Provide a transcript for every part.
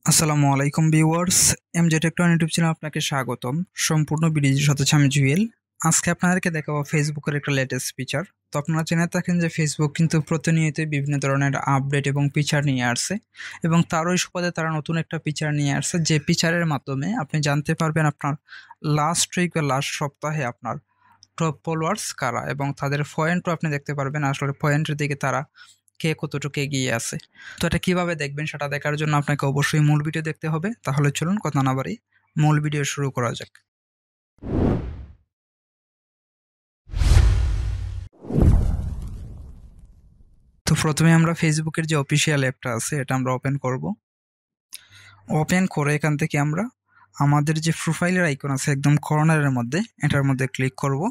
আসসালামু আলাইকুম viewers, এমজে টেকটন YouTube চ্যানেলে আপনাকে স্বাগতম। সম্পূর্ণ ভিডিওর সাথে আমি জুয়েল। আজকে আপনাদেরকে দেখাবো ফেসবুকের একটা লেটেস্ট ফিচার। তো আপনারা জেনে থাকেন যে ফেসবুক কিন্তু প্রতিনিয়তই বিভিন্ন ধরনের আপডেট এবং ফিচার নিয়ে আসছে, এবং তারই সুবাদে তারা নতুন একটা ফিচার নিয়ে আসছে, যে ফিচারের মাধ্যমে আপনি জানতে পারবেন আপনার লাস্ট উইক বা লাস্ট সপ্তাহে আপনার টপ ফলোয়ার্স কারা, এবং তাদের পয়েন্টও আপনি দেখতে পারবেন আসলে পয়েন্টের দিকে তারা কে কতটুকু এগিয়ে আছে। তো এটা কিভাবে দেখবেন সেটা দেখার জন্য আপনাকে অবশ্যই মূল ভিডিও দেখতে হবে। তাহলে চলুন কথা না বাড়ি মূল ভিডিও শুরু করা যাক। তো প্রথমে আমরা ফেসবুকের যে অফিসিয়াল অ্যাপটা আছে এটা আমরা ওপেন করব। ওপেন করে এখান থেকে আমরা আমাদের যে প্রোফাইলের আইকন আছে একদম কর্নারের মধ্যে, এটার মধ্যে ক্লিক করব।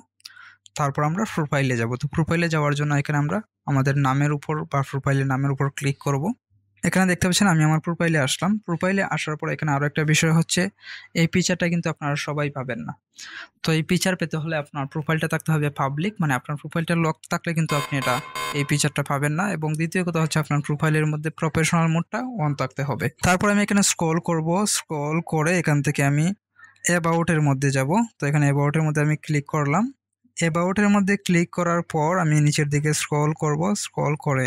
তারপর আমরা প্রোফাইলে যাব। তো প্রোফাইলে যাওয়ার জন্য এখানে আমরা আমাদের নামের উপর বা প্রোফাইলের নামের উপর ক্লিক করব। এখানে দেখতে পাচ্ছেন আমি আমার প্রোফাইলে আসলাম। প্রোফাইলে আসার পর এখানে আরও একটা বিষয় হচ্ছে, এই ফিচারটা কিন্তু আপনারা সবাই পাবেন না। তো এই ফিচার পেতে হলে আপনার প্রোফাইলটা থাকতে হবে পাবলিক, মানে আপনার প্রোফাইলটা লক থাকলে কিন্তু আপনি এই ফিচারটা পাবেন না। এবং দ্বিতীয় কথা হচ্ছে আপনার প্রোফাইলের মধ্যে প্রফেশনাল মোডটা অন থাকতে হবে। তারপর আমি এখানে স্ক্রল করব। স্ক্রল করে এখান থেকে আমি অ্যাবাউটের মধ্যে যাব। তো এখানে অ্যাবাউটের মধ্যে আমি ক্লিক করলাম। অ্যাবাউটের মধ্যে ক্লিক করার পর আমি নিচের দিকে স্ক্রল করব। স্ক্রল করে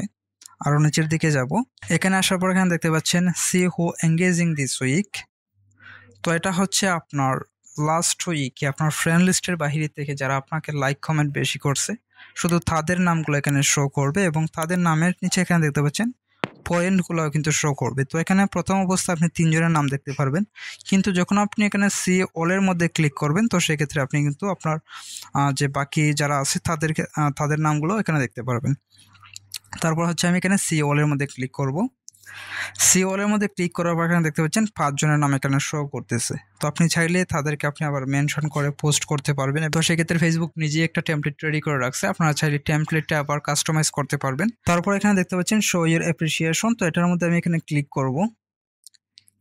আরও নিচের দিকে যাব। এখানে আসার পর এখানে দেখতে পাচ্ছেন see who engaging this week. তো এটা হচ্ছে আপনার লাস্ট উইকে আপনার ফ্রেন্ড লিস্টের বাহিরে থেকে যারা আপনাকে লাইক কমেন্ট বেশি করছে, শুধু তাদের নামগুলো এখানে শো করবে, এবং তাদের নামের নিচে এখানে দেখতে পাচ্ছেন পয়েন্টগুলো কিন্তু শো করবে। তো এখানে প্রথম অবস্থায় আপনি 3 জনের নাম দেখতে পারবেন, কিন্তু যখন আপনি এখানে সি অলের মধ্যে ক্লিক করবেন তো সেক্ষেত্রে আপনি কিন্তু আপনার যে বাকি যারা আছে তাদের নামগুলো এখানে দেখতে পারবেন। তারপর হচ্ছে আমি এখানে সি অলের মধ্যে ক্লিক করব। সি অলের মধ্যে ক্লিক করার পর এখানে দেখতে পাচ্ছেন 5 জনের নাম এখানে শো করতেছে। তো আপনি চাইলে তাদেরকে আপনি আবার মেনশন করে পোস্ট করতে পারবেন। তো সেক্ষেত্রে ফেসবুক নিজেই একটা টেমপ্লেট রেডি করে রাখছে, আপনারা চাইলে টেমপ্লেটটা আবার কাস্টমাইজ করতে পারবেন। তারপর এখানে দেখতে পাচ্ছেন শো ইওর অ্যাপ্রিসিয়েশন। তো এটার মধ্যে আমি এখানে ক্লিক করব।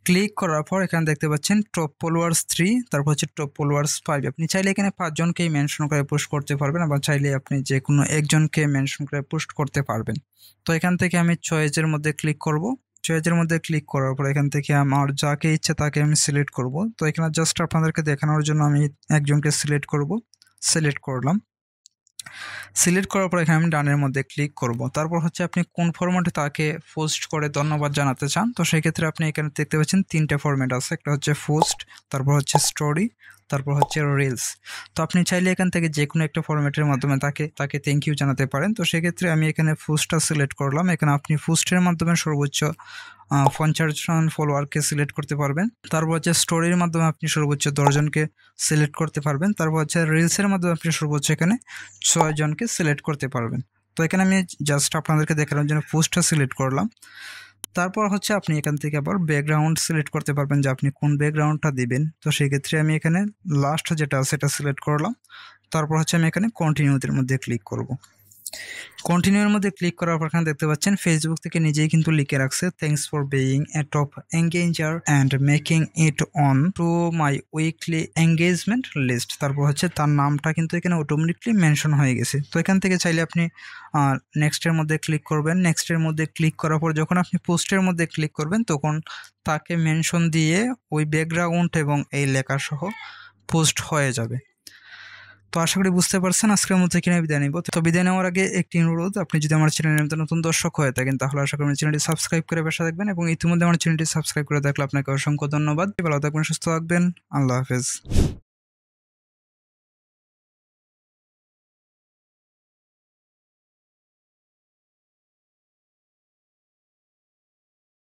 ক্লিক করার পর এখানে দেখতে পাচ্ছেন টপ ফলোয়ার্স 3, তারপর হচ্ছে টপ ফলোয়ার্স 5। আপনি চাইলে এখানে 5 জনকেই মেনশন করে পোস্ট করতে পারবেন, আবার চাইলে আপনি যে কোনো একজনকে মেনশন করে পোস্ট করতে পারবেন। তো এখান থেকে আমি চয়েসের মধ্যে ক্লিক করব। চয়েসের মধ্যে ক্লিক করার পর এখান থেকে আমার যাকে ইচ্ছে তাকে আমি সিলেক্ট করব। তো এখানে জাস্ট আপনাদেরকে দেখানোর জন্য আমি একজনকে সিলেক্ট করব। সিলেক্ট করলাম। সিলেক্ট করার পর এখানে আমি ডানের মধ্যে ক্লিক করব। তারপর হচ্ছে আপনি কোন ফরম্যাটে তাকে পোস্ট করে ধন্যবাদ জানাতে চান। তো সেক্ষেত্রে আপনি এখানে দেখতে পাচ্ছেন 3টে ফরম্যাট আছে। একটা হচ্ছে পোস্ট, তারপর হচ্ছে স্টোরি, তারপর হচ্ছে রিলস। তো আপনি চাইলে এখান থেকে যে কোনো একটা ফরম্যাটের মাধ্যমে তাকে থ্যাংক ইউ জানাতে পারেন। তো সেক্ষেত্রে আমি এখানে পোস্টটা সিলেক্ট করলাম। এখানে আপনি পোস্টের মাধ্যমে সর্বোচ্চ 50 জন ফলোয়ারকে সিলেক্ট করতে পারবেন। তারপর হচ্ছে স্টোরির মাধ্যমে আপনি সর্বোচ্চ 10 জনকে সিলেক্ট করতে পারবেন। তারপর হচ্ছে রিলসের মাধ্যমে আপনি সর্বোচ্চ এখানে 6 জনকে সিলেক্ট করতে পারবেন। তো এখানে আমি জাস্ট আপনাদেরকে দেখানোর জন্য পোস্টটা সিলেক্ট করলাম। তারপর হচ্ছে আপনি এখান থেকে আবার ব্যাকগ্রাউন্ড সিলেক্ট করতে পারবেন যে আপনি কোন ব্যাকগ্রাউন্ডটা দিবেন। তো সেই ক্ষেত্রে আমি এখানে লাস্ট যেটা আছে সেটা সিলেক্ট করলাম। তারপর হচ্ছে আমি এখানে কন্টিনিউতের মধ্যে ক্লিক করব। কন্টিনিউর মধ্যে ক্লিক করার পর এখানে দেখতে পাচ্ছেন ফেসবুক থেকে নিজেই কিন্তু লিখে রাখছে, thanks for being a top engager and making it on to my weekly engagement list. তারপর হচ্ছে তার নামটা কিন্তু এখানে অটোমেটিকলি মেনশন হয়ে গেছে। তো এখান থেকে চাইলে আপনি নেক্সটের মধ্যে ক্লিক করবেন। নেক্সটের মধ্যে ক্লিক করার পর যখন আপনি পোস্টের মধ্যে ক্লিক করবেন তখন তাকে মেনশন দিয়ে ওই ব্যাকগ্রাউন্ড এবং এই লেখা সহ পোস্ট হয়ে যাবে। তো আশা করি বুঝতে পারছেন। আজকের মধ্যে কিনে বিদায় নিব। তো বিদায় নেওয়ার আগে একটি অনুরোধ, আপনি যদি আমার চ্যানেলের নতুন দর্শক হয়ে থাকেন তাহলে আশা করি চ্যানেলটি সাবস্ক্রাইব করে পাশে থাকবেন, এবং ইতিমধ্যে আমার চ্যানেলটি সাবস্ক্রাইব করে থাকলে আপনাকে অসংখ্য ধন্যবাদ। ভালো থাকবেন, সুস্থ থাকবেন। আল্লাহ হাফেজ।